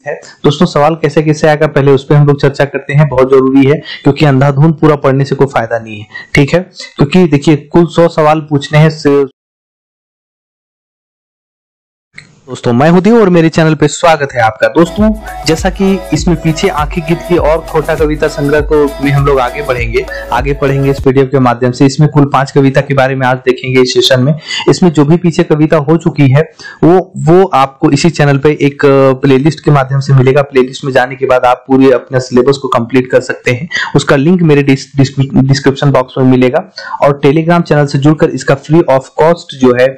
है। दोस्तों सवाल कैसे कैसे आएगा पहले उस पर हम लोग चर्चा करते हैं, बहुत जरूरी है क्योंकि अंधाधुंध पूरा पढ़ने से कोई फायदा नहीं है। ठीक है, क्योंकि देखिए कुल 100 सवाल पूछने हैं। दोस्तों मैं हूं और मेरे चैनल पे स्वागत है आपका। दोस्तों जैसा कि इसमें पीछे आंखें गीत की और खोटा कविता संग्रह को में हम लोग आगे पढ़ेंगे इस पीडीएफ के माध्यम से। इसमें कुल 5 कविता के बारे में आज देखेंगे इस सेशन में। इसमें जो भी पीछे कविता हो चुकी है वो आपको इसी चैनल पे एक प्लेलिस्ट के माध्यम से मिलेगा। प्लेलिस्ट में जाने के बाद आप पूरे अपने सिलेबस को कंप्लीट कर सकते हैं। उसका लिंक मेरे डिस्क्रिप्शन बॉक्स में मिलेगा और टेलीग्राम चैनल से जुड़कर इसका फ्री ऑफ कॉस्ट जो है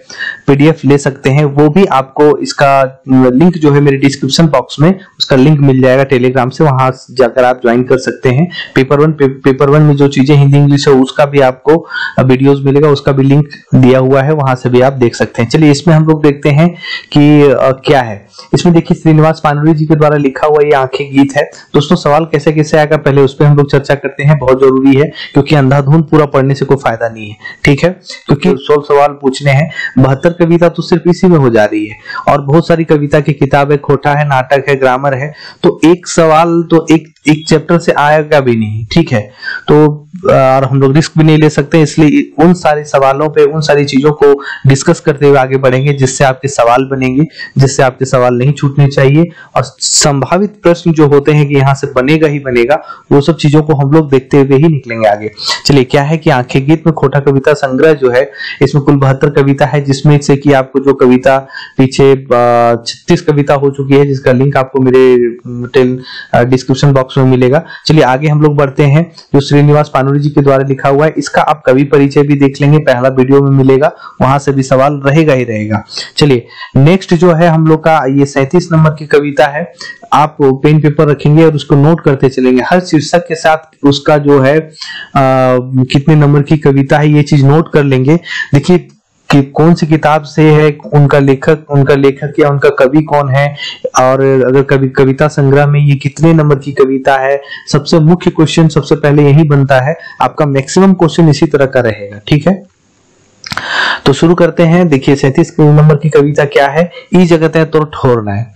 पीडीएफ ले सकते हैं। वो भी आपको इसका लिंक जो है मेरे डिस्क्रिप्शन बॉक्स में उसका लिंक मिल जाएगा टेलीग्राम से, वहां जाकर आप ज्वाइन कर सकते हैं। पेपर वन में जो चीजें हिंदी इंग्लिश है उसका भी आपको वीडियोस मिलेगा, उसका भी लिंक दिया हुआ है, वहां से भी आप देख सकते हैं। चलिए इसमें हम लोग देखते हैं कि क्या है इसमें। देखिए श्रीनिवास पानुरी जी के द्वारा लिखा हुआ ये आंखें गीत है। दोस्तों सवाल कैसे कैसे आएगा पहले उस पर हम लोग चर्चा करते हैं, बहुत जरूरी है क्योंकि अंधाधुंध पूरा पढ़ने से कोई फायदा नहीं है। ठीक है, क्योंकि 100 सवाल पूछने हैं, 72 कविता तो सिर्फ इसी में हो जा रही है और बहुत सारी कविता की किताब है, खोटा है, नाटक है, ग्रामर है, तो एक सवाल तो एक चैप्टर से आएगा भी नहीं। ठीक है, तो और हम लोग रिस्क भी नहीं ले सकते, इसलिए उन सारे सवालों पे उन सारी चीजों को डिस्कस करते हुए आगे बढ़ेंगे जिससे आपके सवाल बनेंगे, जिससे आपके सवाल नहीं छूटने चाहिए। और संभावित प्रश्न जो होते हैं कि यहाँ से बनेगा ही बनेगा, वो सब चीजों को हम लोग देखते हुए ही निकलेंगे आगे। चलिए क्या है कि आंखें गीत में खोटा कविता संग्रह जो है, इसमें कुल 72 कविता है, जिसमें से कि आपको जो कविता पीछे 36 कविता हो चुकी है, जिसका लिंक आपको मेरे डिस्क्रिप्शन बॉक्स में मिलेगा। चलिए आगे हम लोग बढ़ते हैं। जो श्रीनिवास पानुरी जी के द्वारा लिखा हुआ है, इसका आप कवि परिचय भी देख लेंगे, पहला वीडियो में मिलेगा, वहां से भी सवाल रहेगा ही रहेगा। चलिए नेक्स्ट जो है हम लोग का ये 37 नंबर की कविता है। आप पेन पेपर रखेंगे और उसको नोट करते चलेंगे, हर शीर्षक के साथ उसका जो है कितने नंबर की कविता है ये चीज नोट कर लेंगे। देखिए कि कौन सी किताब से है, उनका लेखक या उनका कवि कौन है, और अगर कविता संग्रह में ये कितने नंबर की कविता है। सबसे मुख्य क्वेश्चन सबसे पहले यही बनता है, आपका मैक्सिमम क्वेश्चन इसी तरह का रहेगा। ठीक है, तो शुरू करते हैं। देखिए 37 नंबर की कविता क्या है, ई जगत है तो ठोर ना है।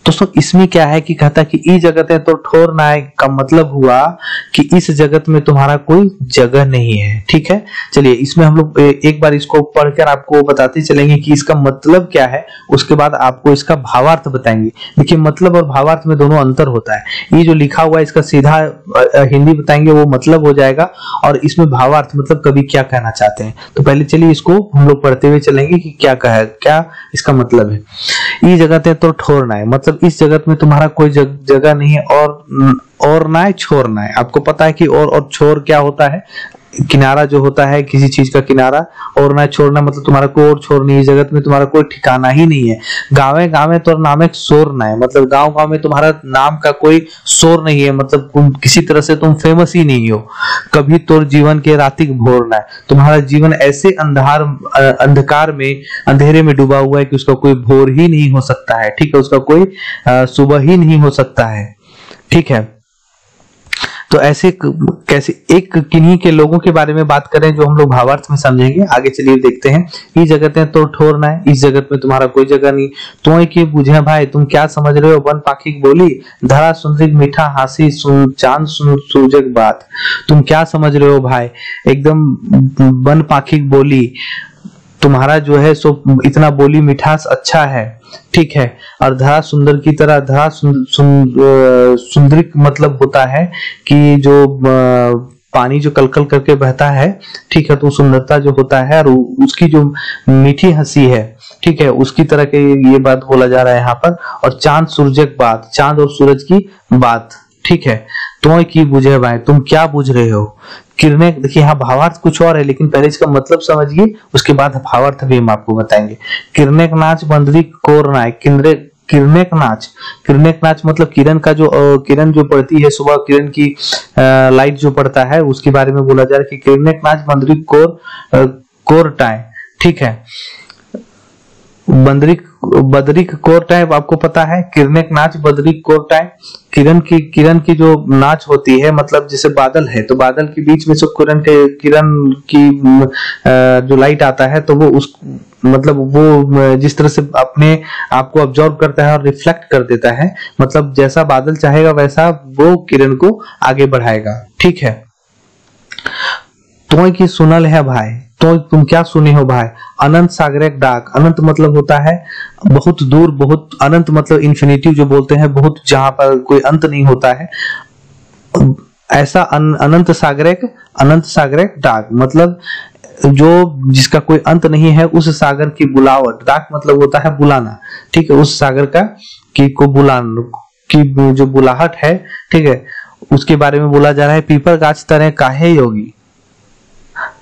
दोस्तों इसमें क्या है कि कहता है कि ई जगत है तो ठोर ना है का मतलब हुआ कि इस जगत में तुम्हारा कोई जगह नहीं है। ठीक है, चलिए इसमें हम लोग एक बार इसको पढ़कर आपको बताते चलेंगे कि इसका मतलब क्या है, उसके बाद आपको इसका भावार्थ बताएंगे। देखिए मतलब और भावार्थ में दोनों अंतर होता है। ये जो लिखा हुआ है इसका सीधा हिंदी बताएंगे, वो मतलब हो जाएगा, और इसमें भावार्थ मतलब कवि क्या कहना चाहते हैं। तो पहले चलिए इसको हम लोग पढ़ते हुए चलेंगे कि क्या इसका मतलब है। ई जगत है तो ठोर ना है, मतलब इस जगत में तुम्हारा कोई जगह नहीं है, और ना है छोर ना है। आपको पता है कि और छोर क्या होता है, किनारा जो होता है किसी चीज का किनारा, और ना छोड़ना मतलब तुम्हारा कोई और छोर नहीं है, जगत में तुम्हारा कोई ठिकाना ही नहीं है। गाँव गाँव तो नाम है शोर ना है, मतलब गाँव गाँव में तुम्हारा नाम का कोई शोर नहीं है, मतलब किसी तरह से तुम फेमस ही नहीं हो। कभी तो जीवन के रातिक भोर ना है, तुम्हारा जीवन ऐसे अंधकार में अंधेरे में डूबा हुआ है कि उसका कोई भोर ही नहीं हो सकता है। ठीक है, उसका कोई सुबह ही नहीं हो सकता है। ठीक है, तो ऐसे कैसे एक किन्हीं के लोगों के बारे में बात करें जो हम लोग भावार्थ में समझेंगे। आगे चलिए देखते हैं। ये जगत है तो ठोर ना है, इस जगत में तुम्हारा कोई जगह नहीं। तो कि बुझे भाई तुम क्या समझ रहे हो, वन पाखी बोली धरा सुंदरी मीठा हासी चांद सूरजक बात। तुम क्या समझ रहे हो भाई, एकदम वन पाखी बोली, तुम्हारा जो है सो इतना बोली मिठास अच्छा है। ठीक है, और धरा सुंदर की तरह, धरा सुंदरिक मतलब होता है कि जो पानी जो कलकल करके बहता है। ठीक है, तो सुंदरता जो होता है और उसकी जो मीठी हंसी है, ठीक है, उसकी तरह के ये बात बोला जा रहा है यहाँ पर। और चांद सूरजक बात, चांद और सूरज की बात। ठीक है, तो की बुझे भाई तुम क्या बुझ रहे हो। किरणें, देखिए यहाँ भावार्थ कुछ और है लेकिन पहले इसका मतलब समझिए, उसके बाद भावार्थ भी हम आपको बताएंगे। किरणें नाच बंदरी कोर नाय, किरणें नाच मतलब किरण का जो किरण जो पड़ती है सुबह, किरण की लाइट जो पड़ता है उसके बारे में बोला जा रहा है कि किरणें नाच बंदरी कोर टाय। ठीक है, बंदरी बदरिक कोरटाय आपको पता है, किरणक नाच बदरिक कोरटाय। किरण की जो नाच होती है, मतलब जैसे बादल है तो बादल के बीच में जो किरण की जो लाइट आता है तो वो उस मतलब वो जिस तरह से अपने आप को ऑब्जर्व करता है और रिफ्लेक्ट कर देता है, मतलब जैसा बादल चाहेगा वैसा वो किरण को आगे बढ़ाएगा। ठीक है। तो की सुनल है भाई, तो तुम क्या सुने हो भाई। अनंत सागरक डाक, अनंत मतलब होता है बहुत दूर, बहुत, अनंत मतलब इन्फिनिटी जो बोलते हैं, बहुत जहां पर कोई अंत नहीं होता है, ऐसा अनंत सागरक डाक मतलब जो जिसका कोई अंत नहीं है, उस सागर की बुलावट। डाक मतलब होता है बुलाना, ठीक है, उस सागर का की को बुलाना की जो बुलाहट है, ठीक है, उसके बारे में बोला जा रहा है। पीपर गाछ तरह काहे योगी,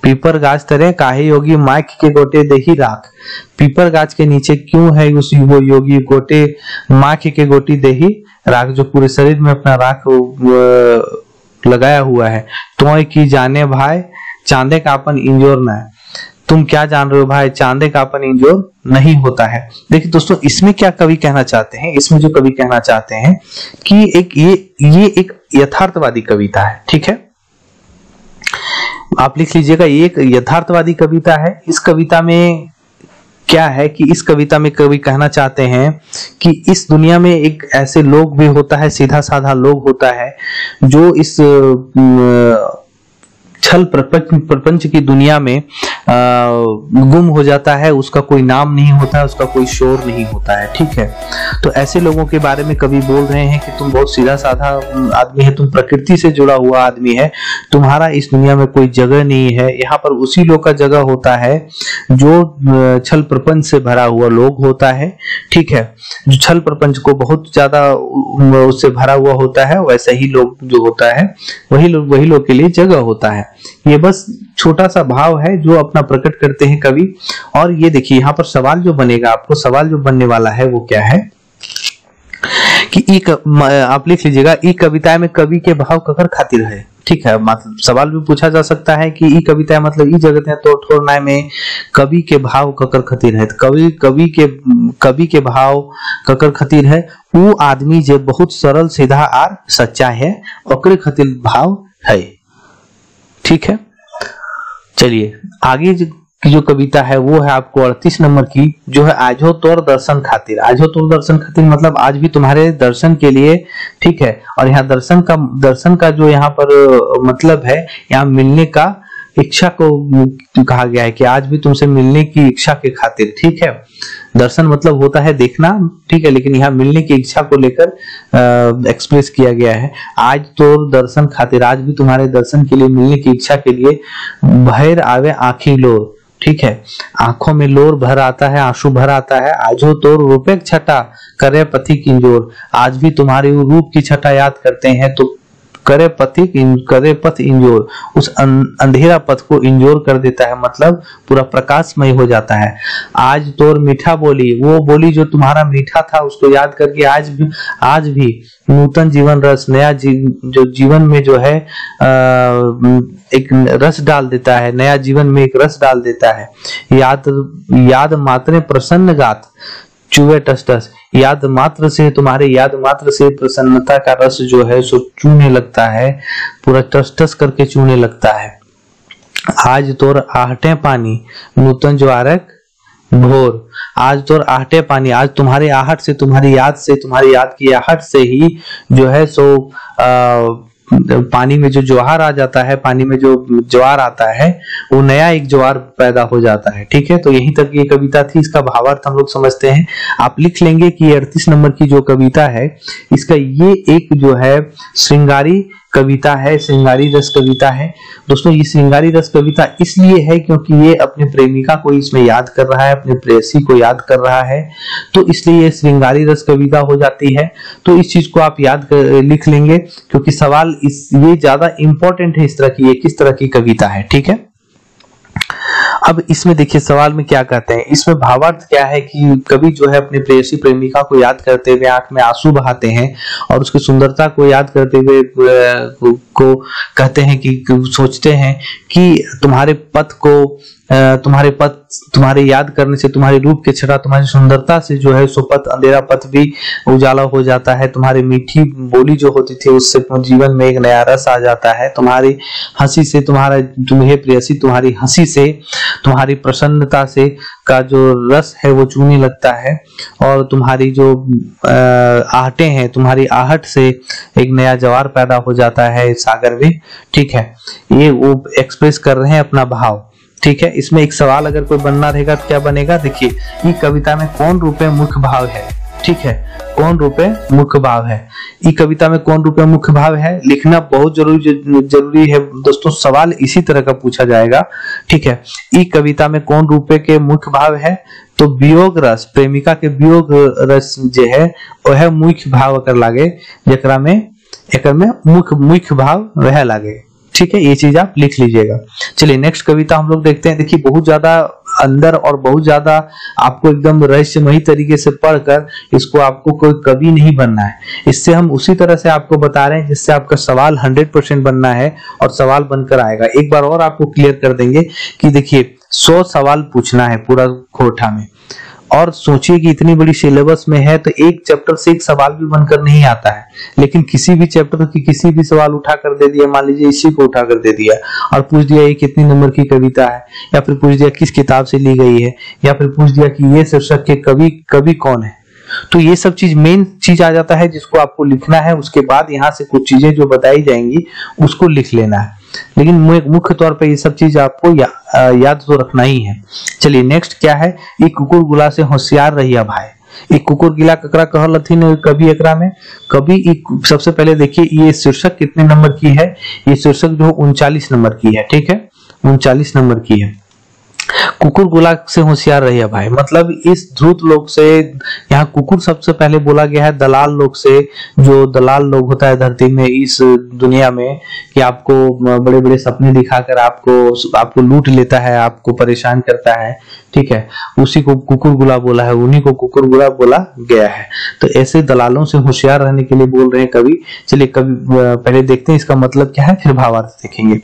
पीपर गाछ तरह काहे योगी, माइक के गोटे देही राख। पीपर गाछ के नीचे क्यों है उस वो योगी, गोटे माइक के गोटी देही राख, जो पूरे शरीर में अपना राख लगाया हुआ है। तो की जाने भाई चांदे का अपन इंजोर ना है। तुम क्या जान रहे हो भाई, चांदे का अपन इंजोर नहीं होता है। देखिए दोस्तों, इसमें क्या कवि कहना चाहते हैं, इसमें जो कवि कहना चाहते हैं कि एक ये एक यथार्थवादी कविता है। ठीक है, आप लिख लीजिएगा, ये एक यथार्थवादी कविता है। इस कविता में क्या है कि इस कविता में कवि कहना चाहते हैं कि इस दुनिया में एक ऐसे लोग भी होता है, सीधा साधा लोग होता है, जो इस छल प्रपंच की दुनिया में गुम हो जाता है, उसका कोई नाम नहीं होता है, उसका कोई शोर नहीं होता है। ठीक है, तो ऐसे लोगों के बारे में कवि बोल रहे हैं कि तुम बहुत सीधा साधा आदमी है, तुम प्रकृति से जुड़ा हुआ आदमी है, तुम्हारा इस दुनिया में कोई जगह नहीं है। यहाँ पर उसी लोग का जगह होता है जो छल प्रपंच से भरा हुआ लोग होता है। ठीक है, जो छल प्रपंच को बहुत ज्यादा उससे भरा हुआ होता है, वैसे ही लोग जो होता है वही लोग के लिए जगह होता है। ये बस छोटा सा भाव है जो अपना प्रकट करते हैं कवि। और ये देखिए, यहाँ पर सवाल जो बनेगा, आपको सवाल जो बनने वाला है वो क्या है कि आप लिख लीजिएगा, ई कविता में कवि के भाव ककर खातिर है। ठीक है, मतलब सवाल भी पूछा जा सकता है कि ई कविता मतलब ई जगत है तो ठोरना में कवि के भाव ककर खातिर है। कवि के भाव ककर खातिर है, वो आदमी जो बहुत सरल सीधा और सच्चा है, ओकरे खातिर भाव है। ठीक है, चलिए आगे की जो कविता है वो है आपको 38 नंबर की, जो है आजो तोर दर्शन खातिर। आजो तोर दर्शन खातिर मतलब आज भी तुम्हारे दर्शन के लिए। ठीक है, और यहाँ दर्शन का जो यहाँ पर मतलब है, यहाँ मिलने का इच्छा को कहा गया है कि आज भी तुमसे मिलने की इच्छा के खातिर। ठीक है, दर्शन मतलब होता है देखना, ठीक है, लेकिन यहाँ मिलने की इच्छा को लेकर एक्सप्रेस किया गया है। आज तो दर्शन खातिर, आज भी तुम्हारे दर्शन के लिए, मिलने की इच्छा के लिए भैर आवे आँखी लोर। ठीक है, आंखों में लोर भर आता है, आंसू भर आता है। आजो तोर रूपे छटा करे पथिक इंजोर, आज भी तुम्हारे रूप की छटा याद करते हैं तो करे पथ इंजोर, उस अंधेरा पथ को इंजोर कर देता है, मतलब पूरा प्रकाशमय हो जाता है। आज तोर मीठा बोली, वो बोली जो तुम्हारा मीठा था उसको याद करके आज भी नूतन जीवन रस, नया जो जीवन में जो है एक रस डाल देता है, नया जीवन में एक रस डाल देता है। याद मात्र प्रसन्न गात चूहे टस टस, याद मात्र से, तुम्हारे याद मात्र से प्रसन्नता का रस जो है सो चूने लगता है, पूरा टस टस करके चूने लगता है। आज तोर आहटे पानी नूतन ज्वारक भोर, आज तोर आहटे पानी, आज तुम्हारे आहट से, तुम्हारी याद की आहट से ही जो है सो पानी में जो ज्वार आ जाता है, पानी में जो ज्वार आता है, वो नया एक ज्वार पैदा हो जाता है। ठीक है, तो यहीं तक ये कविता थी। इसका भावार्थ हम लोग समझते हैं। आप लिख लेंगे कि 38 नंबर की जो कविता है, इसका ये एक जो है श्रृंगारी कविता है, श्रृंगारी रस कविता है। दोस्तों, ये श्रृंगारी रस कविता इसलिए है क्योंकि ये अपने प्रेमिका को इसमें याद कर रहा है, अपने प्रेयसी को याद कर रहा है, तो इसलिए ये श्रृंगारी रस कविता हो जाती है। तो इस चीज को आप लिख लेंगे, क्योंकि सवाल ये ज्यादा इंपॉर्टेंट है इस तरह की, ये किस तरह की कविता है। ठीक है, अब इसमें देखिए सवाल में क्या कहते हैं, इसमें भावार्थ क्या है कि कवि जो है अपने प्रेयसी प्रेमिका को याद करते हुए आंख में आंसू बहाते हैं और उसकी सुंदरता को याद करते हुए को कहते हैं कि सोचते हैं कि तुम्हारे पथ को तुम्हारे याद करने से, तुम्हारे रूप के छटा, तुम्हारी सुंदरता से जो है सो पथ, अंधेरा पथ भी उजाला हो जाता है। तुम्हारी मीठी बोली जो होती थी उससे जीवन में एक नया रस आ जाता है। तुम्हारी हंसी से, तुम्हें प्रेयसी तुम्हारी हंसी से, तुम्हारी प्रसन्नता से का जो रस है वो चूने लगता है, और तुम्हारी जो आहटें हैं, तुम्हारी आहट से एक नया जवार पैदा हो जाता है सागर में। ठीक है, ये वो एक्सप्रेस कर रहे हैं अपना भाव। ठीक है, इसमें एक सवाल अगर कोई बनना रहेगा तो क्या बनेगा, देखिए, ये कविता में कौन रूपे मुख्य भाव है। ठीक है, कौन रूपे मुख्य भाव है, ये कविता में कौन रूपे मुख्य भाव है, लिखना बहुत जरूरी है दोस्तों। सवाल इसी तरह का पूछा जाएगा। ठीक है, ये कविता में कौन रूपे के मुख्य भाव है, तो वियोग रस, प्रेमिका के वियोग रस जो है वह मुख्य भाव कर लागे, जकरा में एक में मुख्य भाव वह लागे। ठीक है, ये चीज आप लिख लीजिएगा। चलिए नेक्स्ट कविता हम लोग देखते हैं। देखिए, बहुत ज्यादा अंदर और बहुत ज्यादा आपको एकदम रहस्यमयी तरीके से पढ़कर इसको आपको कोई कवि नहीं बनना है। इससे हम उसी तरह से आपको बता रहे हैं जिससे आपका सवाल 100% बनना है और सवाल बनकर आएगा। एक बार और आपको क्लियर कर देंगे कि देखिए 100 सवाल पूछना है पूरा खोटा में, और सोचिए कि इतनी बड़ी सिलेबस में है तो एक चैप्टर से एक सवाल भी बनकर नहीं आता है, लेकिन किसी भी चैप्टर की किसी भी सवाल उठा कर दे दिया, मान लीजिए इसी को उठा कर दे दिया और पूछ दिया ये कितनी नंबर की कविता है, या फिर पूछ दिया किस किताब से ली गई है, या फिर पूछ दिया कि ये शीर्षक के कवि कौन है। तो ये सब चीज मेन चीज आ जाता है जिसको आपको लिखना है। उसके बाद यहाँ से कुछ चीजें जो बताई जाएंगी उसको लिख लेना है, लेकिन मुख्य तौर पे ये सब चीज आपको याद तो रखना ही है। चलिए नेक्स्ट क्या है, एक कुकुर गुला से होशियार रहिया भाई। एक कुकुर गिला ककरा कहल हथिन कवि एकरा में। कवि सबसे पहले देखिए ये शीर्षक कितने नंबर की है, ये शीर्षक जो 39 नंबर की है। ठीक है, 39 नंबर की है। कुकुर गुला से होशियार रहिए भाई, मतलब इस ध्रुत लोक से, यहाँ कुकुर सबसे पहले बोला गया है दलाल लोग से। जो दलाल लोग होता है धरती में, इस दुनिया में, कि आपको बड़े बड़े सपने दिखाकर आपको लूट लेता है, आपको परेशान करता है। ठीक है, उसी को कुकुर गुला बोला है, उन्हीं को कुकुर गुला बोला गया है। तो ऐसे दलालों से होशियार रहने के लिए बोल रहे हैं कवि। चलिए कवि पहले देखते हैं इसका मतलब क्या है, फिर भावार्थ देखेंगे।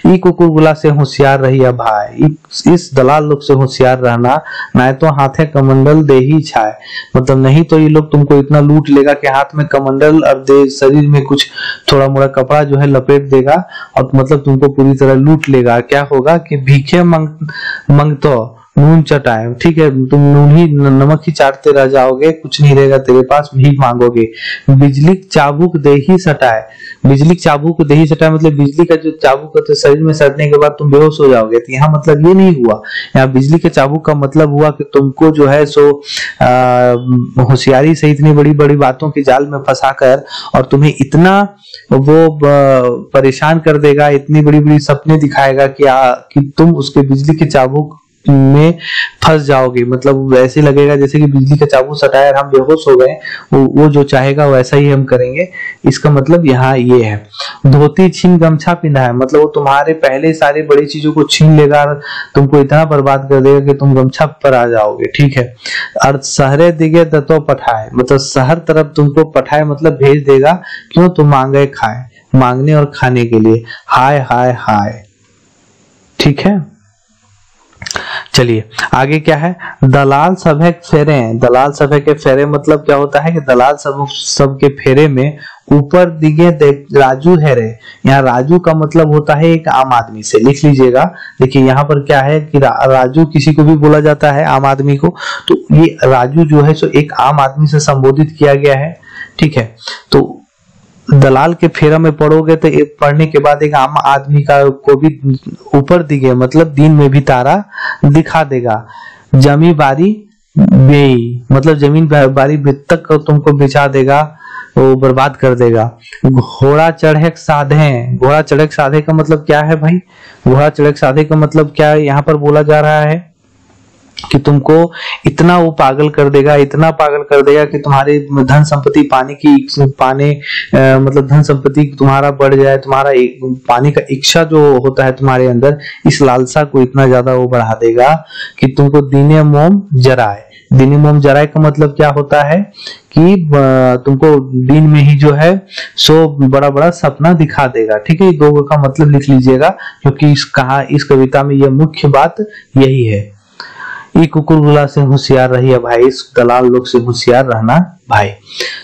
ई कुकुर गुला से होशियार रहिए भाई, इस दलाल लोग से होशियार रहना, ना तो हाथे कमंडल दे ही छाए, मतलब नहीं तो ये लोग तुमको इतना लूट लेगा कि हाथ में कमंडल और दे, शरीर में कुछ थोड़ा मोड़ा कपड़ा जो है लपेट देगा, और मतलब तुमको पूरी तरह लूट लेगा। क्या होगा कि भीखे मंगतो नून चटाए। ठीक है, तुम नून ही नमक ही चाटते रह जाओगे, कुछ नहीं रहेगा तेरे पास, भीख मांगोगे। बिजली चाबुक दे ही सटाए, बिजली चाबुक दे ही सटाए मतलब बिजली का जो चाबुक होता है शरीर में सटने के बाद तुम बेहोश हो जाओगे। तो यहाँ मतलब ये नहीं हुआ, यहाँ बिजली के चाबुक का मतलब हुआ कि तुमको जो है सो होशियारी से इतनी बड़ी बड़ी बातों के जाल में फंसाकर और तुम्हें इतना वो परेशान कर देगा, इतनी बड़ी बड़ी सपने दिखाएगा कि तुम उसके बिजली के चाबुक में फंस जाओगे। मतलब वैसे लगेगा जैसे कि बिजली का चाबुक सटाया और हम बेहोश हो गए, वो जो चाहेगा वैसा ही हम करेंगे। इसका मतलब यहाँ ये है। धोती छीन गमछा पिंधा है, मतलब वो तुम्हारे पहले सारी बड़ी चीजों को छीन लेगा, तुमको इतना बर्बाद कर देगा कि तुम गमछा पर आ जाओगे। ठीक है, और शहरे दिगे दतो पठाए, मतलब शहर तरफ तुमको पठाए मतलब भेज देगा, क्यों, तुम मांगे खाए, मांगने और खाने के लिए। हाय हाय हाय। ठीक है, चलिए आगे क्या है, दलाल सभे फेरे। दलाल सभे के फेरे मतलब क्या होता है कि दलाल सब के फेरे में ऊपर दिगे राजू है रे। यहाँ राजू का मतलब होता है एक आम आदमी से, लिख लीजिएगा। देखिए यहाँ पर क्या है कि राजू किसी को भी बोला जाता है, आम आदमी को, तो ये राजू जो है सो एक आम आदमी से संबोधित किया गया है। ठीक है, तो दलाल के फेरा में पढ़ोगे तो पढ़ने के बाद एक आम आदमी का को भी ऊपर दिखे मतलब दिन में भी तारा दिखा देगा। जमी बारी बेई मतलब जमीन बारी तक तुमको बेचा देगा, वो बर्बाद कर देगा। घोड़ा चढ़े साधे, घोड़ा चढ़े साधे का मतलब क्या है भाई, घोड़ा चढ़े साधे का मतलब क्या यहाँ पर बोला जा रहा है कि तुमको इतना वो पागल कर देगा, इतना पागल कर देगा कि तुम्हारे धन संपत्ति मतलब धन संपत्ति तुम्हारा बढ़ जाए, तुम्हारा पाने का इच्छा जो होता है तुम्हारे अंदर, इस लालसा को इतना ज्यादा वो बढ़ा देगा कि तुमको दीने मोम जराए। दिने मोम जराए का मतलब क्या होता है कि तुमको दिन में ही जो है सो बड़ा बड़ा सपना दिखा देगा। ठीक है, ये दो का मतलब लिख लीजिएगा, क्योंकि इस कविता में यह मुख्य बात यही है। ई कुकुरगुला से होशियार रहिए भाई, इस दलाल लोग से होशियार रहना भाई।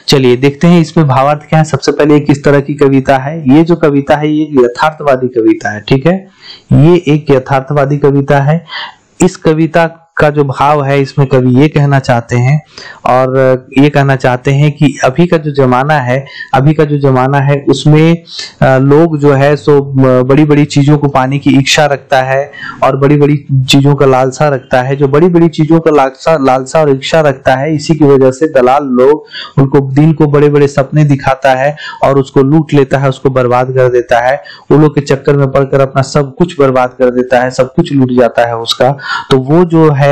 चलिए देखते हैं इसमें भावार्थ क्या है। सबसे पहले ये किस तरह की कविता है। ये जो कविता है ये यथार्थवादी कविता है। ठीक है, ये एक यथार्थवादी कविता है। इस कविता का जो भाव है, इसमें कवि ये कहना चाहते हैं और ये कहना चाहते हैं कि अभी का जो जमाना है उसमें लोग जो है सो बड़ी बड़ी चीजों को पाने की इच्छा रखता है और बड़ी बड़ी चीजों का लालसा रखता है। जो बड़ी बड़ी चीजों का लालसा और इच्छा रखता है, इसी की वजह से दलाल लोग उनको दिन को बड़े बड़े सपने दिखाता है और उसको लूट लेता है, उसको बर्बाद कर देता है। वो लोग के चक्कर में पड़कर अपना सब कुछ बर्बाद कर देता है, सब कुछ लूट जाता है उसका। तो वो जो है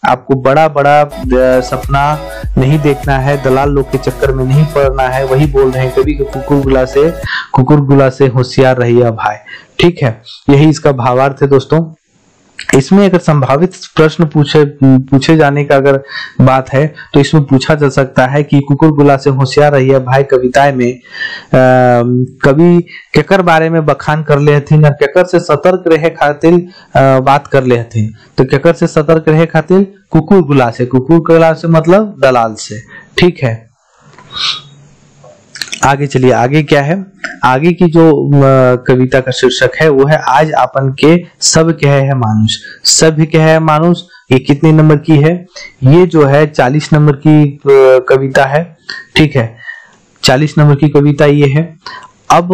आपको बड़ा बड़ा सपना नहीं देखना है, दलाल लोग के चक्कर में नहीं पड़ना है। वही बोल रहे हैं कवि के कुकुरगुला से होशियार रहिए भाई। ठीक है, यही इसका भावार्थ है दोस्तों। इसमें अगर संभावित प्रश्न पूछे जाने का अगर बात है तो इसमें पूछा जा सकता है कि कुकुरगुला से होशियार रहिए भाई कविताएं में कवि केकर बारे में बखान कर ले हथिन और केकर से सतर्क रहे खातिर बात कर ले हथिन। तो केकर से सतर्क रहे खातिर कुकुरगुला से मतलब दलाल से। ठीक है, आगे चलिए, आगे क्या है। आगे की जो कविता का शीर्षक है वो है आज आपन के सब कहे है मानुष। सभ्य कहे है मानुष। ये कितने नंबर की है? ये जो है 40 नंबर की कविता है। ठीक है, 40 नंबर की कविता ये है। अब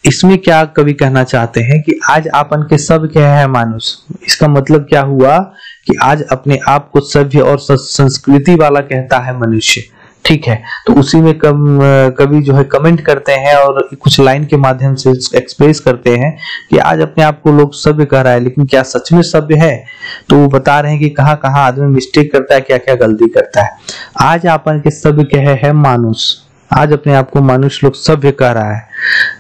इसमें क्या कवि कहना चाहते हैं कि आज आपन के सब कहे है मानुष। इसका मतलब क्या हुआ कि आज अपने आप को सभ्य और संस्कृति वाला कहता है मनुष्य। ठीक है, तो उसी में कवि जो है कमेंट करते हैं और कुछ लाइन के माध्यम से एक्सप्रेस करते हैं कि आज अपने आप को लोग सभ्य कह रहा है, लेकिन क्या सच में सभ्य है? तो वो बता रहे हैं कि कहाँ कहाँ आदमी मिस्टेक करता है, क्या क्या गलती करता है। आज आपन के सभ्य कहे है मानुष। आज अपने आप को मनुष्य लोग सभ्य कह रहा है।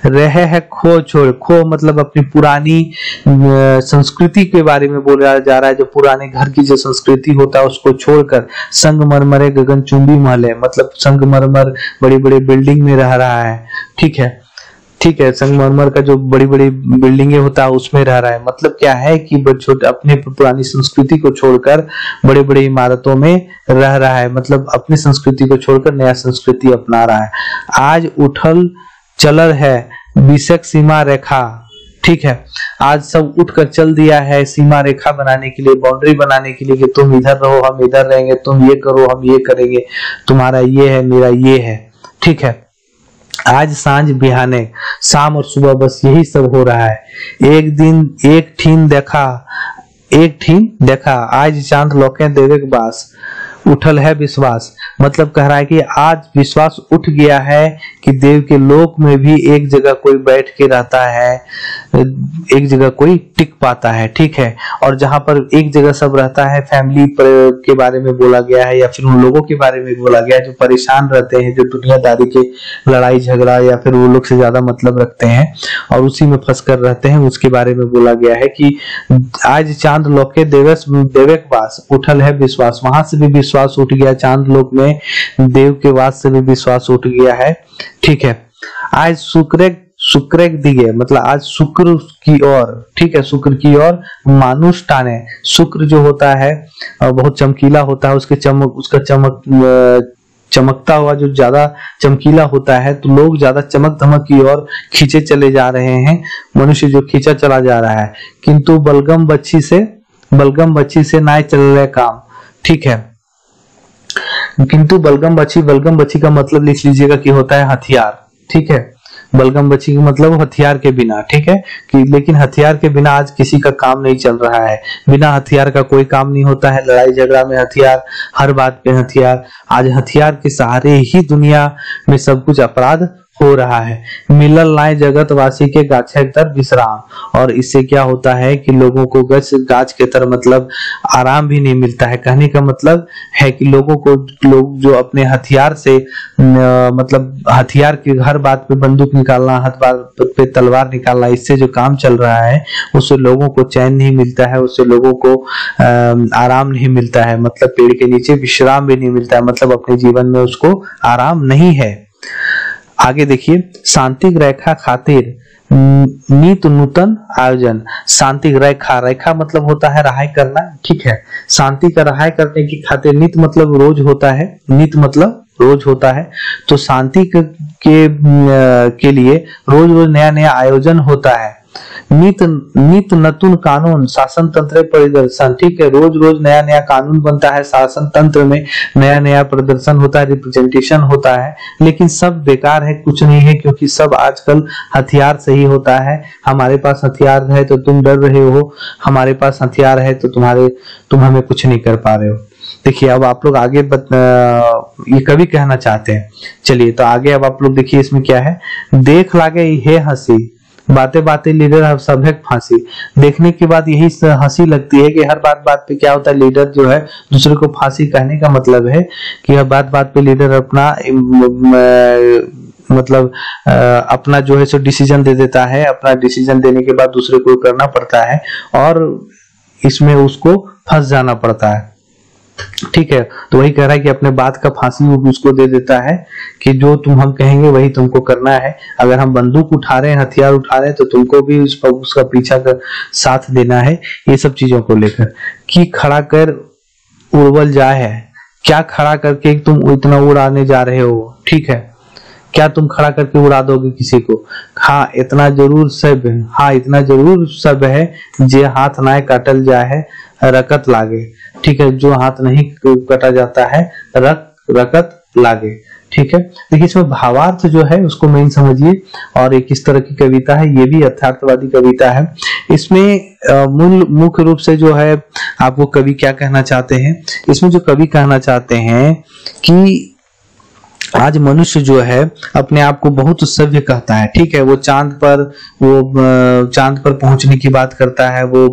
रहे है खो छोड़। खो मतलब अपनी पुरानी संस्कृति के बारे में बोला जा रहा है। जो पुराने घर की जो संस्कृति होता है उसको छोड़कर संगमरमरे गगनचुंबी महल है, मतलब संगमरमर बड़ी बड़ी बिल्डिंग में रह रहा है। ठीक है, संगमरमर का जो बड़ी बड़ी बिल्डिंगें होता है उसमें रह रहा है। मतलब क्या है कि छोटे अपने पुरानी संस्कृति को छोड़कर बड़े बड़े इमारतों में रह रहा है, मतलब अपनी संस्कृति को छोड़कर नया संस्कृति अपना रहा है। आज उठल चलर है विषक सीमा रेखा। ठीक है, आज सब उठकर चल दिया है सीमा रेखा बनाने के लिए, बाउंड्री बनाने के लिए कि तुम इधर रहो हम इधर रहेंगे, तुम ये करो हम ये करेंगे, तुम्हारा ये है मेरा ये है। ठीक है, आज सांझ बिहाने शाम और सुबह बस यही सब हो रहा है। एक दिन एक ठीन देखा आज चांद लौके देवे के पास उठल है विश्वास। मतलब कह रहा है कि आज विश्वास उठ गया है कि देव के लोक में भी एक जगह कोई बैठ के रहता है, एक जगह कोई टिक पाता है। ठीक है, और जहां पर एक जगह सब रहता है, फैमिली के बारे में बोला गया है या फिर उन लोगों के बारे में बोला गया है जो परेशान रहते हैं, जो दुनियादारी के लड़ाई झगड़ा या फिर वो लोग से ज्यादा मतलब रखते हैं और उसी में फंस कर रहते हैं, उसके बारे में बोला गया है कि आज चांद लौके देवे के पास उठल है विश्वास। वहां से भी विश्वास उठ गया, चांद लोक में देव के वास से भी विश्वास उठ गया है। ठीक है, आज शुक्र दिए मतलब आज शुक्र की ओर। ठीक है, शुक्र की ओर मानुष टाने। शुक्र जो होता है बहुत चमकीला होता है, उसका चमकता हुआ जो ज्यादा चमकीला होता है, तो लोग ज्यादा चमक धमक की ओर खींचे चले जा रहे हैं, मनुष्य जो खींचा चला जा रहा है। किंतु बलगम बच्ची से ना चल रहे काम। ठीक है, किंतु बलगम बच्ची का मतलब लिख लीजिएगा कि होता है हथियार। ठीक है, बलगम बच्ची का मतलब हथियार के बिना। ठीक है, कि लेकिन हथियार के बिना आज किसी का काम नहीं चल रहा है। बिना हथियार का कोई काम नहीं होता है। लड़ाई झगड़ा में हथियार, हर बात पे हथियार। आज हथियार के सहारे ही दुनिया में सब कुछ अपराध हो रहा है। मिलल नाय जगत वासी के गाछे तर विश्राम। और इससे क्या होता है कि लोगों को गाछ के तरह मतलब आराम भी नहीं मिलता है। कहने का मतलब है कि लोगों को, लोग जो अपने हथियार से मतलब हथियार के हर बात पे बंदूक निकालना, हर बात पे तलवार निकालना, इससे जो काम चल रहा है उससे लोगों को चैन नहीं मिलता है, उससे लोगों को आराम नहीं मिलता है, मतलब पेड़ के नीचे विश्राम भी नहीं मिलता है, मतलब अपने जीवन में उसको आराम नहीं है। आगे देखिए, शांति रेखा खातिर नित नूतन आयोजन। शांति रेखा, रेखा मतलब होता है रहाई करना, ठीक है। शांति का रहाई करने की खातिर, नित मतलब रोज होता है, नित मतलब रोज होता है, तो शांति के लिए रोज रोज नया नया आयोजन होता है। नित नतुन कानून शासन तंत्र परिदर्शन, ठीक है। रोज रोज नया नया कानून बनता है, शासन तंत्र में नया नया प्रदर्शन होता है, रिप्रेजेंटेशन होता है, लेकिन सब बेकार है, कुछ नहीं है, क्योंकि सब आजकल हथियार से ही होता है। हमारे पास हथियार है तो तुम डर रहे हो, हमारे पास हथियार है तो तुम हमें कुछ नहीं कर पा रहे हो। देखिए अब आप लोग आगे ये कवि कहना चाहते हैं। चलिए तो आगे अब आप लोग देखिए इसमें क्या है। देख लागे हे हंसी, बातें बातें लीडर सभ्य फांसी। देखने के बाद यही हंसी लगती है कि हर बात बात पे क्या होता है, लीडर जो है दूसरे को फांसी। कहने का मतलब है कि हर बात बात पे लीडर अपना मतलब अपना जो है सो डिसीजन दे देता है। अपना डिसीजन देने के बाद दूसरे को करना पड़ता है और इसमें उसको फंस जाना पड़ता है, ठीक है। तो वही कह रहा है कि अपने बात का फांसी वो उसको दे देता है कि जो हम कहेंगे वही तुमको करना है। अगर हम बंदूक उठा रहे हैं, हथियार उठा रहे हैं, तो तुमको भी उसका पीछा कर साथ देना है। ये सब चीजों को लेकर कि खड़ा कर उड़वल जाए है, क्या खड़ा करके तुम इतना उड़ाने जा रहे हो, ठीक है। क्या तुम खड़ा करके उड़ा दोगे किसी को? हाँ इतना जरूर सब, हाँ इतना जरूर सब है, जे हाथ ना काटल जाए है रकत लागे, ठीक है। जो हाथ नहीं कटा जाता है रकत लागे, ठीक है। देखिए इसमें भावार्थ जो है उसको मेन समझिए। और एक किस तरह की कविता है, ये भी यथार्थवादी कविता है। इसमें मुख्य रूप से जो है आपको कवि क्या कहना चाहते हैं, इसमें जो कवि कहना चाहते हैं कि आज मनुष्य जो है अपने आप को बहुत सभ्य कहता है, ठीक है। वो चांद पर पहुंचने की बात करता है, वो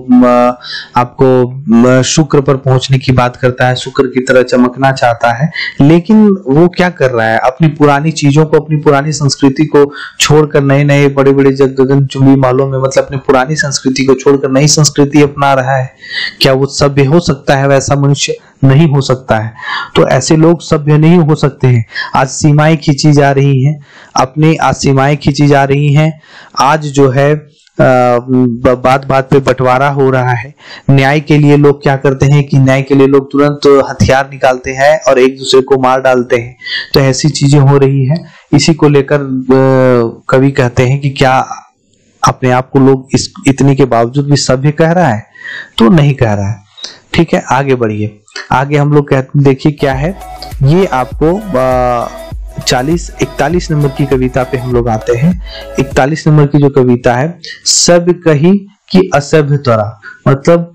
आपको शुक्र पर पहुंचने की बात करता है, शुक्र की तरह चमकना चाहता है। लेकिन वो क्या कर रहा है, अपनी पुरानी चीजों को, अपनी पुरानी संस्कृति को छोड़कर नए नए बड़े बड़े गगनचुंबी मालों में, मतलब अपनी पुरानी संस्कृति को छोड़कर नई संस्कृति अपना रहा है। क्या वो सभ्य हो सकता है? वैसा मनुष्य नहीं हो सकता है। तो ऐसे लोग सभ्य नहीं हो सकते हैं। आज सीमाएं खींची जा रही हैं, अपनी आज सीमाएं खींची जा रही हैं। आज जो है बात बात पे बंटवारा हो रहा है। न्याय के लिए लोग क्या करते हैं कि न्याय के लिए लोग तुरंत हथियार निकालते हैं और एक दूसरे को मार डालते हैं। तो ऐसी चीजें हो रही हैं। इसी को लेकर कवि कहते हैं कि क्या अपने आप को लोग इतने के बावजूद भी सभ्य कह रहा है? तो नहीं कह रहा है, ठीक है। आगे बढ़िए, आगे हम लोग देखिए क्या है ये। आपको 41 नंबर की कविता पे हम लोग आते हैं। 41 नंबर की जो कविता है, सब कही कि असभ्य त्वरा, मतलब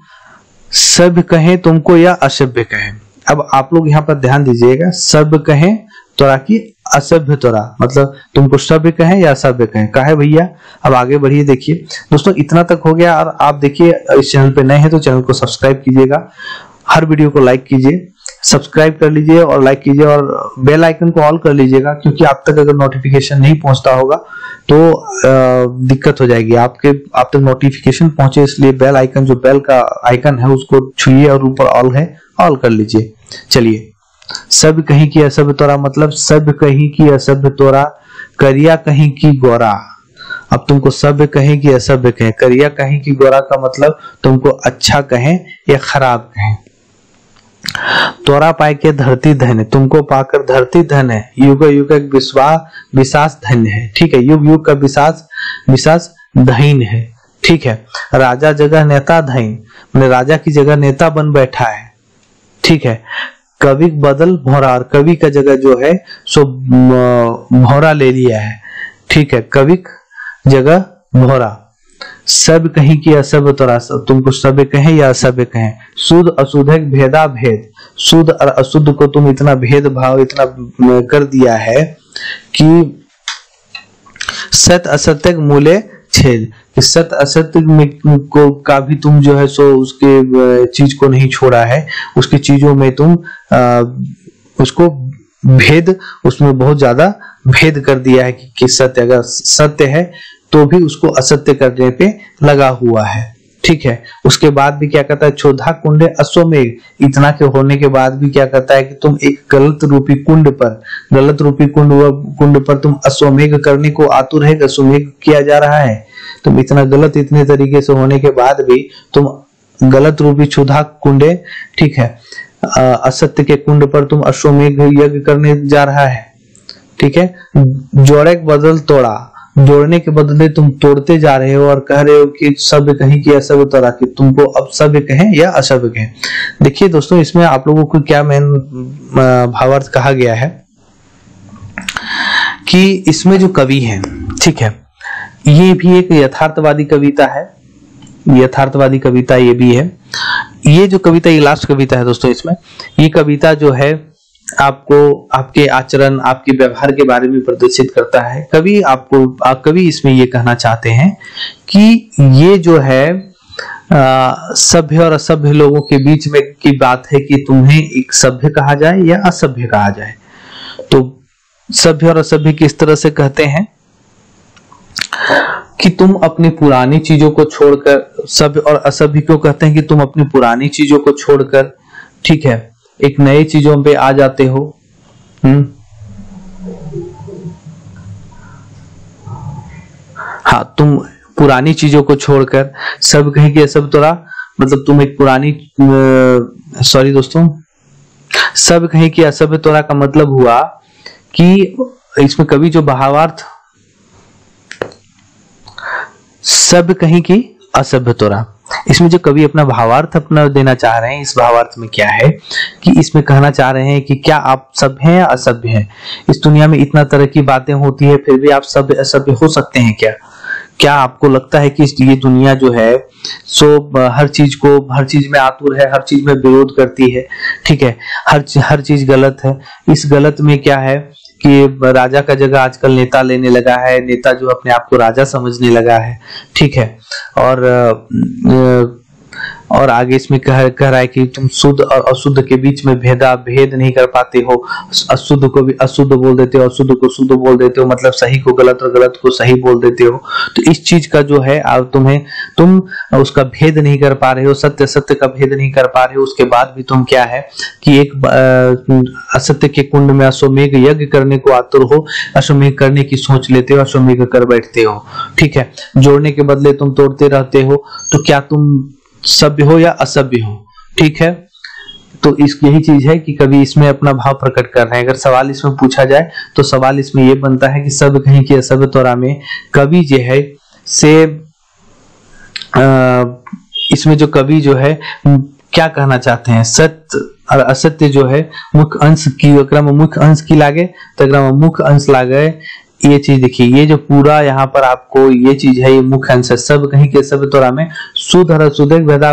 सब कहे तुमको या असभ्य कहे। अब आप लोग यहाँ पर ध्यान दीजिएगा, सब कहे त्वरा की असभ्य त्वरा, मतलब तुमको सभ्य कहे या असभ्य कहे, कहे भैया। अब आगे बढ़िए, देखिए दोस्तों इतना तक हो गया। और आप देखिए इस चैनल पे नए हैं तो चैनल को सब्सक्राइब कीजिएगा, हर वीडियो को लाइक कीजिए, सब्सक्राइब कर लीजिए और लाइक कीजिए और बेल आइकन को ऑल कर लीजिएगा, क्योंकि आप तक अगर नोटिफिकेशन नहीं पहुंचता होगा तो दिक्कत हो जाएगी। आप तक नोटिफिकेशन पहुंचे, इसलिए बेल आइकन, जो बेल का आइकन है उसको छुइए और ऊपर ऑल है, ऑल कर लीजिए। चलिए, सब कहीं की असभ्य तोरा, मतलब सब कहीं की असभ्य तोरा, करिया कहीं की गोरा। अब तुमको सभ्य कहें कि असभ्य कहें, करिया कहें कि गोरा का मतलब तुमको अच्छा कहें या खराब कहें। तोरा पाए के धरती धन्य, तुमको पाकर धरती धन्य है। युग युग विश्वास धन्य है, ठीक है। युग युग का विश्वास धन्य है, ठीक है। राजा जगह नेता धन्य, मैंने राजा की जगह नेता बन बैठा है, ठीक है। कवि बदल भौरा, और कवि का जगह जो है सो भौरा ले लिया है, ठीक है। कवि जगह भौरा। सब कहीं की असभ्य तोरा, तुमको सभ्य कहें या असभ्य कहें। शुद्ध अशुद्ध भेदा भेद, शुद्ध और अशुद्ध को तुम इतना भेद भाव इतना कर दिया है कि सत्य असत्य मूल्य छेद, सत्य असत्य में को का भी तुम जो है सो उसके चीज को नहीं छोड़ा है, उसकी चीजों में तुम उसको भेद, उसमें बहुत ज्यादा भेद कर दिया है कि सत्य अगर सत्य है तो भी उसको असत्य करने पे लगा हुआ है। ठीक है, उसके बाद भी क्या कहता है, क्षोधा कुंडे अश्वमेघ, इतना के होने के बाद भी क्या कहता है कि तुम एक गलत रूपी कुंड पर, गलत रूपी कुंड पर तुम अश्वमेघ करने को आतुर है, अश्वमेघ किया जा रहा है। तुम इतना गलत, इतने तरीके से होने के बाद भी तुम गलत रूपी क्षुधा कुंडे, ठीक है, असत्य के कुंड पर तुम अश्वमेघ यज्ञ करने जा रहा है। ठीक है, जोड़े के बदल तोड़ा, जोड़ने के बदले तुम तोड़ते जा रहे हो और कह रहे हो कि सभ्य कहीं कि असभ्य तोड़ा, कि तुमको अब सभ्य कहें या असभ्य कहें। देखिए दोस्तों, इसमें आप लोगों को क्या मेन भावार्थ कहा गया है कि इसमें जो कवि है, ठीक है, ये भी एक यथार्थवादी कविता है, यथार्थवादी कविता ये भी है। ये जो कविता, ये लास्ट कविता है दोस्तों, इसमें ये कविता जो है आपको आपके आचरण, आपके व्यवहार के बारे में प्रदर्शित करता है। कवि इसमें ये कहना चाहते हैं कि ये जो है सभ्य और असभ्य लोगों के बीच में की बात है कि तुम्हें एक सभ्य कहा जाए या असभ्य कहा जाए। तो सभ्य और असभ्य किस तरह से कहते हैं कि तुम अपनी पुरानी चीजों को छोड़कर, सभ्य और असभ्य क्यों कहते हैं कि तुम अपनी पुरानी चीजों को छोड़कर, ठीक है, एक नए चीजों पे आ जाते हो। हाँ, तुम पुरानी चीजों को छोड़कर, सब कहेंगे सब तोरा, मतलब तुम एक पुरानी, सॉरी दोस्तों, सब कहें कि असभ्य तोरा का मतलब हुआ कि इसमें कवि जो भावार्थ, सब कहें कि असभ्य तोरा, इसमें जो कवि अपना भावार्थ अपना देना चाह रहे हैं, इस भावार्थ में क्या है कि इसमें कहना चाह रहे हैं कि क्या आप सभ्य हैं या असभ्य हैं। इस दुनिया में इतना तरह की बातें होती है, फिर भी आप सभ्य असभ्य हो सकते हैं क्या? क्या आपको लगता है कि ये दुनिया जो है सो हर चीज में आतुर है, हर चीज में विरोध करती है, ठीक है, हर चीज गलत है। इस गलत में क्या है कि राजा का जगह आजकल नेता लेने लगा है, नेता जो अपने आप को राजा समझने लगा है, ठीक है, और आगे इसमें कह रहा है कि तुम शुद्ध और अशुद्ध के बीच में भेद नहीं कर पाते हो, अशुद्ध को भी अशुद्ध बोल देते हो, अशुद्ध को शुद्ध बोल देते हो, मतलब सही को गलत और गलत को सही बोल देते हो। तो इस चीज का जो है तुम उसका भेद नहीं कर पा रहे हो, सत्य सत्य का भेद नहीं कर पा रहे हो। उसके बाद भी तुम क्या है कि एक असत्य के कुंड में अश्वमेघ यज्ञ करने को आतुर हो, अश्वमेघ करने की सोच लेते हो, अश्वमेघ कर बैठते हो, ठीक है, जोड़ने के बदले तुम तोड़ते रहते हो। तो क्या तुम सभ्य हो या असभ्य हो? ठीक है, तो यही चीज है कि कभी इसमें अपना भाव प्रकट कर रहे हैं। अगर सवाल इसमें पूछा जाए तो सवाल इसमें यह बनता है कि सब कहीं कि असभ्य तोरा में कवि जो है से इसमें जो कवि जो है क्या कहना चाहते हैं, सत्य और असत्य जो है मुख्य अंश की, मुख्य अंश की लागे तो मुख्य अंश लागे। ये चीज देखिए, ये जो पूरा यहाँ पर आपको ये चीज है, ये मुख्य अंश है। सब कहीं के सब तोरा में शुद्ध और अशुद्ध भेदा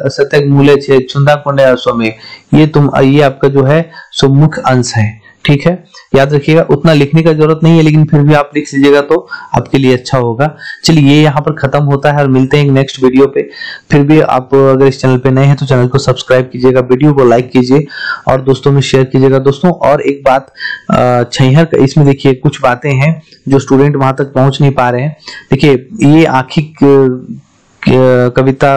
असत्य मूल्य छे छुंदा कुंडे अश्वमेघ, ये आपका जो है सो मुख्य अंश है। ठीक है, याद रखिएगा, उतना लिखने का जरूरत नहीं है, लेकिन फिर भी आप लिख लीजिएगा तो आपके लिए अच्छा होगा। चलिए, ये यहाँ पर खत्म होता है और मिलते हैं नेक्स्ट वीडियो पे। फिर भी आप अगर इस चैनल पे नए हैं तो चैनल को सब्सक्राइब कीजिएगा, वीडियो को लाइक कीजिए और दोस्तों में शेयर कीजिएगा। दोस्तों, और एक बात, छैहर इसमें देखिए कुछ बातें हैं जो स्टूडेंट वहां तक पहुंच नहीं पा रहे हैं। देखिए, ये आखिर कविता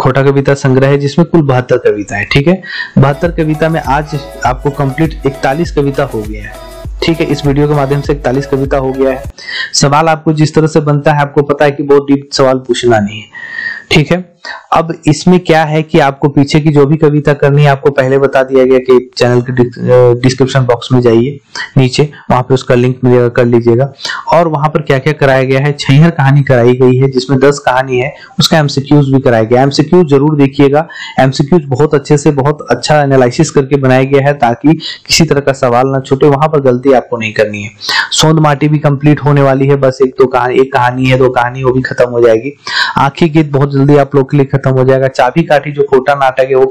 खोटा कविता संग्रह है जिसमें कुल 72 कविता है। ठीक है, 72 कविता में आज आपको कंप्लीट 41 कविता हो गया है। ठीक है, इस वीडियो के माध्यम से 41 कविता हो गया है। सवाल आपको जिस तरह से बनता है, आपको पता है कि बहुत डीप सवाल पूछना नहीं है। ठीक है, अब इसमें क्या है कि आपको पीछे की जो भी कविता करनी है, आपको पहले बता दिया गया कि चैनल के डिस्क्रिप्शन बॉक्स में जाइए नीचे, वहां पे उसका लिंक मिलेगा, कर लीजिएगा। और वहां पर क्या क्या कराया गया है, छैहर कहानी कराई गई है जिसमें 10 कहानी है, उसका एमसीक्यूज भी कराया गया। एमसीक्यूज जरूर देखिएगा, एमसीक्यूज बहुत अच्छे से, बहुत अच्छा एनालिसिस करके बनाया गया है ताकि किसी तरह का सवाल ना छूटे, वहां पर गलती आपको नहीं करनी है। सोंद माटी भी कंप्लीट होने वाली है, बस एक कहानी है, 2 कहानी, वो भी खत्म हो जाएगी। आखिरी गीत बहुत जल्दी आप लोग के लिए खत्म हो जाएगा। चाबी काठी जो खोटा नाटक है वो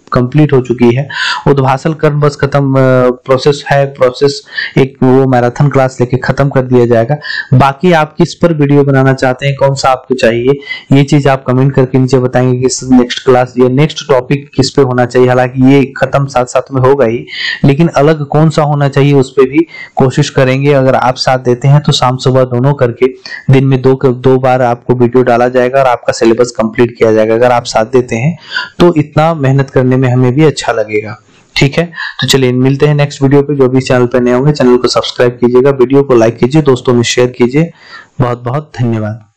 कंप्लीट हो चुकी है। उद्भासल कर बस खत्म, प्रोसेस है, प्रोसेस एक वो मैराथन क्लास लेके खत्म कर दिया जाएगा। बाकी आप किस पर वीडियो बनाना चाहते हैं, कौन सा आपको चाहिए, ये चीज आप कमेंट करके नीचे बताएंगे कि नेक्स्ट क्लास या नेक्स्ट टॉपिक किस पे होना चाहिए। हालांकि ये खत्म साथ साथ में होगा ही, लेकिन अलग कौन सा होना चाहिए उस पर भी कोशिश करेंगे। अगर आप साथ देते हैं तो शाम सुबह दोनों करके दिन में दो बार आपको वीडियो डाला जाएगा और आपका सिलेबस कंप्लीट किया जाएगा। अगर आप साथ देते हैं तो इतना मेहनत करने में हमें भी अच्छा लगेगा। ठीक है, तो चलिए मिलते हैं नेक्स्ट वीडियो पे। जो भी चैनल पे नए होंगे चैनल को सब्सक्राइब कीजिएगा, वीडियो को लाइक कीजिए, दोस्तों में शेयर कीजिए। बहुत बहुत धन्यवाद।